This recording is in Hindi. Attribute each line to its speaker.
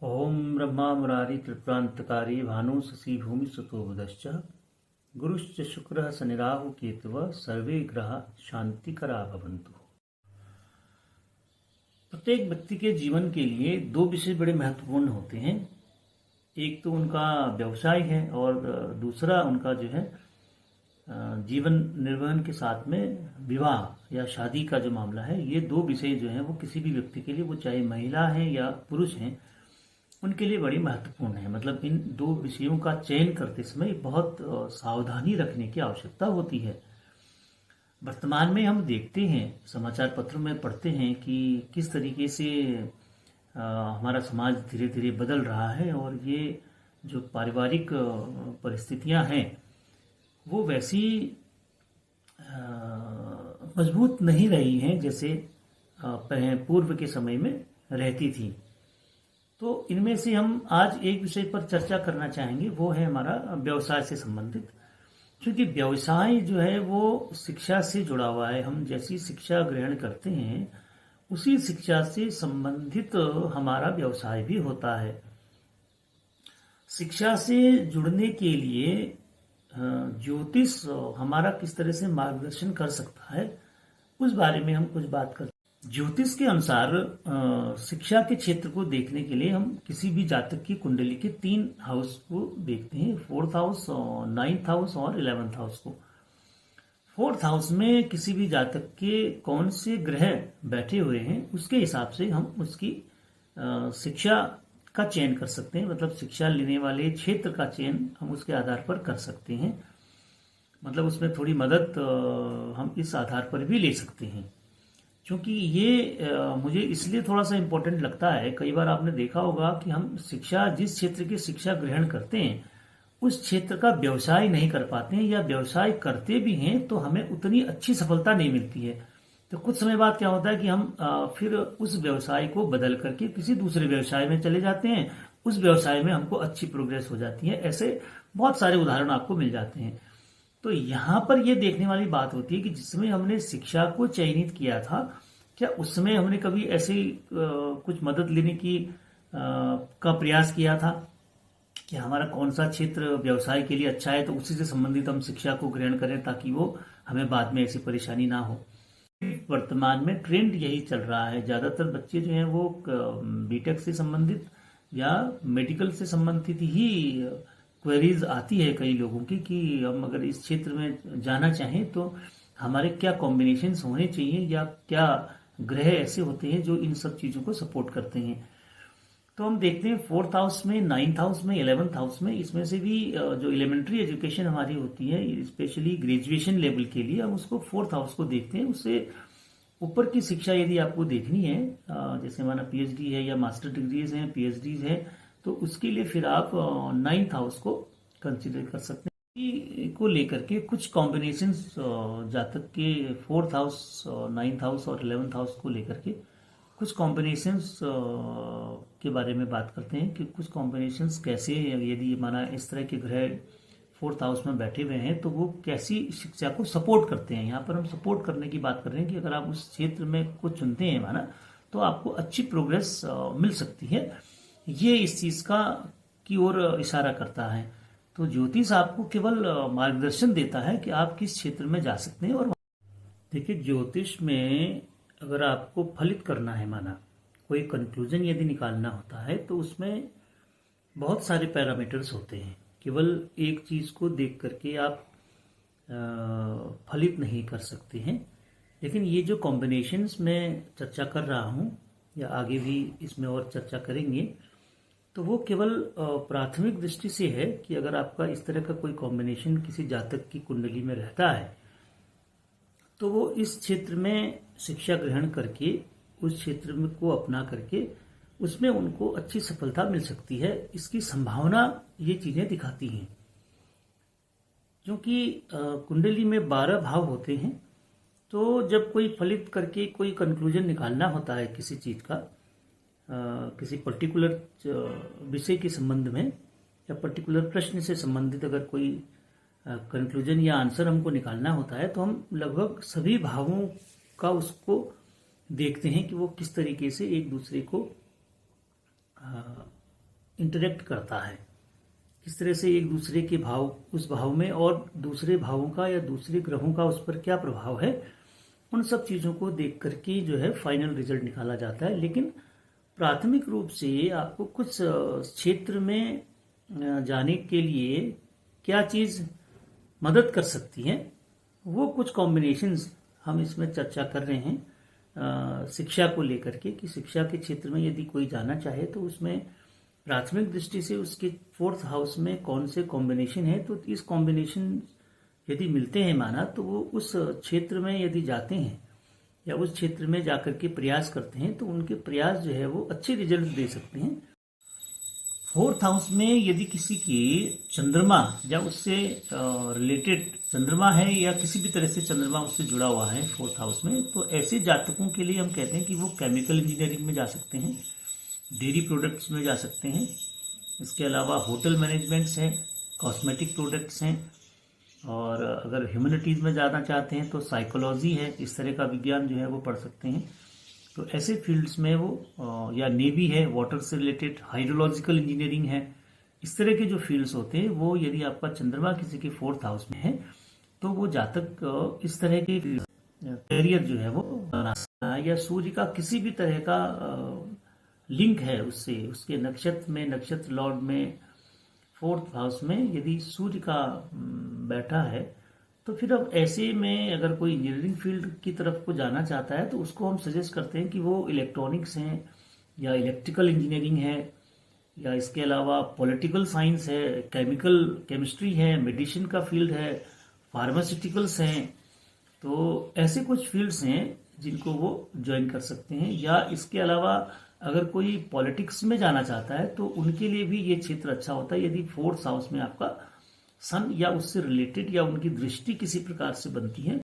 Speaker 1: ओम ब्रह्मा मुरारी त्रिप्रांतकारी भानु शशि भूमि सुतो बुधश्च गुरुश्च शुक्रः शनि राहु केतवः सर्वे ग्रह शांतिकरा भवन्तु। प्रत्येक व्यक्ति के जीवन के लिए दो विषय बड़े महत्वपूर्ण होते हैं। एक तो उनका व्यवसाय है और दूसरा उनका जो है जीवन निर्वहन के साथ में विवाह या शादी का जो मामला है। ये दो विषय जो है वो किसी भी व्यक्ति के लिए, वो चाहे महिला है या पुरुष हैं, उनके लिए बड़ी महत्वपूर्ण है। मतलब इन दो विषयों का चयन करते समय बहुत सावधानी रखने की आवश्यकता होती है। वर्तमान में हम देखते हैं, समाचार पत्रों में पढ़ते हैं कि किस तरीके से हमारा समाज धीरे धीरे बदल रहा है और ये जो पारिवारिक परिस्थितियां हैं वो वैसी मजबूत नहीं रही हैं जैसे पूर्व के समय में रहती थी। तो इनमें से हम आज एक विषय पर चर्चा करना चाहेंगे, वो है हमारा व्यवसाय से संबंधित। क्योंकि व्यवसाय जो है वो शिक्षा से जुड़ा हुआ है। हम जैसी शिक्षा ग्रहण करते हैं उसी शिक्षा से संबंधित हमारा व्यवसाय भी होता है। शिक्षा से जुड़ने के लिए ज्योतिष हमारा किस तरह से मार्गदर्शन कर सकता है, उस बारे में हम कुछ बात करते हैं। ज्योतिष के अनुसार शिक्षा के क्षेत्र को देखने के लिए हम किसी भी जातक की कुंडली के 3 हाउस को देखते हैं, 4th हाउस, 9th हाउस और 11th हाउस को। 4th हाउस में किसी भी जातक के कौन से ग्रह बैठे हुए हैं उसके हिसाब से हम उसकी शिक्षा का चयन कर सकते हैं। मतलब शिक्षा लेने वाले क्षेत्र का चयन हम उसके आधार पर कर सकते हैं। मतलब उसमें थोड़ी मदद हम इस आधार पर भी ले सकते हैं। क्योंकि ये मुझे इसलिए थोड़ा सा इम्पोर्टेंट लगता है। कई बार आपने देखा होगा कि हम शिक्षा, जिस क्षेत्र की शिक्षा ग्रहण करते हैं उस क्षेत्र का व्यवसाय नहीं कर पाते हैं, या व्यवसाय करते भी हैं तो हमें उतनी अच्छी सफलता नहीं मिलती है। तो कुछ समय बाद क्या होता है कि हम फिर उस व्यवसाय को बदल करके किसी दूसरे व्यवसाय में चले जाते हैं। उस व्यवसाय में हमको अच्छी प्रोग्रेस हो जाती है। ऐसे बहुत सारे उदाहरण आपको मिल जाते हैं। तो यहाँ पर यह देखने वाली बात होती है कि जिसमें हमने शिक्षा को चयनित किया था, क्या उसमें हमने कभी ऐसी कुछ मदद लेने की का प्रयास किया था कि हमारा कौन सा क्षेत्र व्यवसाय के लिए अच्छा है, तो उसी से संबंधित हम शिक्षा को ग्रहण करें ताकि वो हमें बाद में ऐसी परेशानी ना हो। वर्तमान में ट्रेंड यही चल रहा है। ज्यादातर बच्चे जो हैं वो बीटेक से संबंधित या मेडिकल से संबंधित ही क्वेरीज आती है कई लोगों की कि हम अगर इस क्षेत्र में जाना चाहें तो हमारे क्या कॉम्बिनेशंस होने चाहिए या क्या ग्रह ऐसे होते हैं जो इन सब चीजों को सपोर्ट करते हैं। तो हम देखते हैं 4th हाउस में, 9th हाउस में, 11th हाउस में, इसमें से भी जो एलिमेंट्री एजुकेशन हमारी होती है, स्पेशली ग्रेजुएशन लेवल के लिए हम उसको 4th हाउस को देखते हैं। उससे ऊपर की शिक्षा यदि आपको देखनी है, जैसे हमारा पीएचडी है या मास्टर डिग्रीज हैं, पीएचडीज है, तो उसके लिए फिर आप 9th हाउस को कंसिडर कर सकते हैं। को लेकर के कुछ कॉम्बिनेशंस जातक के 4th हाउस, 9th हाउस और 11th हाउस को लेकर के कुछ कॉम्बिनेशंस के बारे में बात करते हैं कि कुछ कॉम्बिनेशंस कैसे, यदि हमारा इस तरह के ग्रह 4th हाउस में बैठे हुए हैं तो वो कैसी शिक्षा को सपोर्ट करते हैं। यहाँ पर हम सपोर्ट करने की बात कर रहे हैं कि अगर आप उस क्षेत्र में कुछ चुनते हैं माना, तो आपको अच्छी प्रोग्रेस मिल सकती है। ये इस चीज का की ओर इशारा करता है। तो ज्योतिष आपको केवल मार्गदर्शन देता है कि आप किस क्षेत्र में जा सकते हैं। और देखिए, ज्योतिष में अगर आपको फलित करना है, माना कोई कंक्लूजन यदि निकालना होता है, तो उसमें बहुत सारे पैरामीटर्स होते हैं। केवल एक चीज को देख करके आप फलित नहीं कर सकते हैं। लेकिन ये जो कॉम्बिनेशंस में चर्चा कर रहा हूं या आगे भी इसमें और चर्चा करेंगे, तो वो केवल प्राथमिक दृष्टि से है कि अगर आपका इस तरह का कोई कॉम्बिनेशन किसी जातक की कुंडली में रहता है तो वो इस क्षेत्र में शिक्षा ग्रहण करके उस क्षेत्र में को अपना करके उसमें उनको अच्छी सफलता मिल सकती है। इसकी संभावना ये चीजें दिखाती हैं। क्योंकि कुंडली में 12 भाव होते हैं, तो जब कोई फलित करके कोई कंक्लूजन निकालना होता है किसी चीज का, किसी पर्टिकुलर विषय के संबंध में या पर्टिकुलर प्रश्न से संबंधित अगर कोई कंक्लूजन या आंसर हमको निकालना होता है, तो हम लगभग सभी भावों का उसको देखते हैं कि वो किस तरीके से एक दूसरे को इंटरेक्ट करता है, किस तरह से एक दूसरे के भाव उस भाव में और दूसरे भावों का या दूसरे ग्रहों का उस पर क्या प्रभाव है, उन सब चीज़ों को देख करके जो है फाइनल रिजल्ट निकाला जाता है। लेकिन प्राथमिक रूप से आपको कुछ क्षेत्र में जाने के लिए क्या चीज़ मदद कर सकती है, वो कुछ कॉम्बिनेशंस हम इसमें चर्चा कर रहे हैं शिक्षा को लेकर के, कि शिक्षा के क्षेत्र में यदि कोई जाना चाहे तो उसमें प्राथमिक दृष्टि से उसके 4th हाउस में कौन से कॉम्बिनेशन है, तो इस कॉम्बिनेशन यदि मिलते हैं माना, तो वो उस क्षेत्र में यदि जाते हैं या उस क्षेत्र में जाकर के प्रयास करते हैं तो उनके प्रयास जो है वो अच्छे रिजल्ट दे सकते हैं। 4th हाउस में यदि किसी की चंद्रमा या उससे रिलेटेड चंद्रमा है या किसी भी तरह से चंद्रमा उससे जुड़ा हुआ है 4th हाउस में, तो ऐसे जातकों के लिए हम कहते हैं कि वो केमिकल इंजीनियरिंग में जा सकते हैं, डेयरी प्रोडक्ट्स में जा सकते हैं, इसके अलावा होटल मैनेजमेंट्स हैं, कॉस्मेटिक प्रोडक्ट्स हैं, और अगर ह्यूमैनिटीज़ में जाना चाहते हैं तो साइकोलॉजी है, इस तरह का विज्ञान जो है वो पढ़ सकते हैं। तो ऐसे फील्ड्स में वो या नेवी है, वाटर से रिलेटेड, हाइड्रोलॉजिकल इंजीनियरिंग है, इस तरह के जो फील्ड्स होते हैं वो यदि आपका चंद्रमा किसी के 4th हाउस में है तो वो जातक इस तरह के करियर जो है वो बना सकता है। या सूर्य का किसी भी तरह का लिंक है उससे, उसके नक्षत्र में, नक्षत्र लॉर्ड में 4th हाउस में यदि सूर्य का बैठा है, तो फिर अब ऐसे में अगर कोई इंजीनियरिंग फील्ड की तरफ को जाना चाहता है तो उसको हम सजेस्ट करते हैं कि वो इलेक्ट्रॉनिक्स हैं या इलेक्ट्रिकल इंजीनियरिंग है या इसके अलावा पॉलिटिकल साइंस है, केमिस्ट्री है, मेडिसिन का फील्ड है, फार्मास्यूटिकल्स हैं। तो ऐसे कुछ फील्ड्स हैं जिनको वो ज्वाइन कर सकते हैं। या इसके अलावा अगर कोई पॉलिटिक्स में जाना चाहता है तो उनके लिए भी ये क्षेत्र अच्छा होता है यदि 4th हाउस में आपका सन या उससे रिलेटेड या उनकी दृष्टि किसी प्रकार से बनती है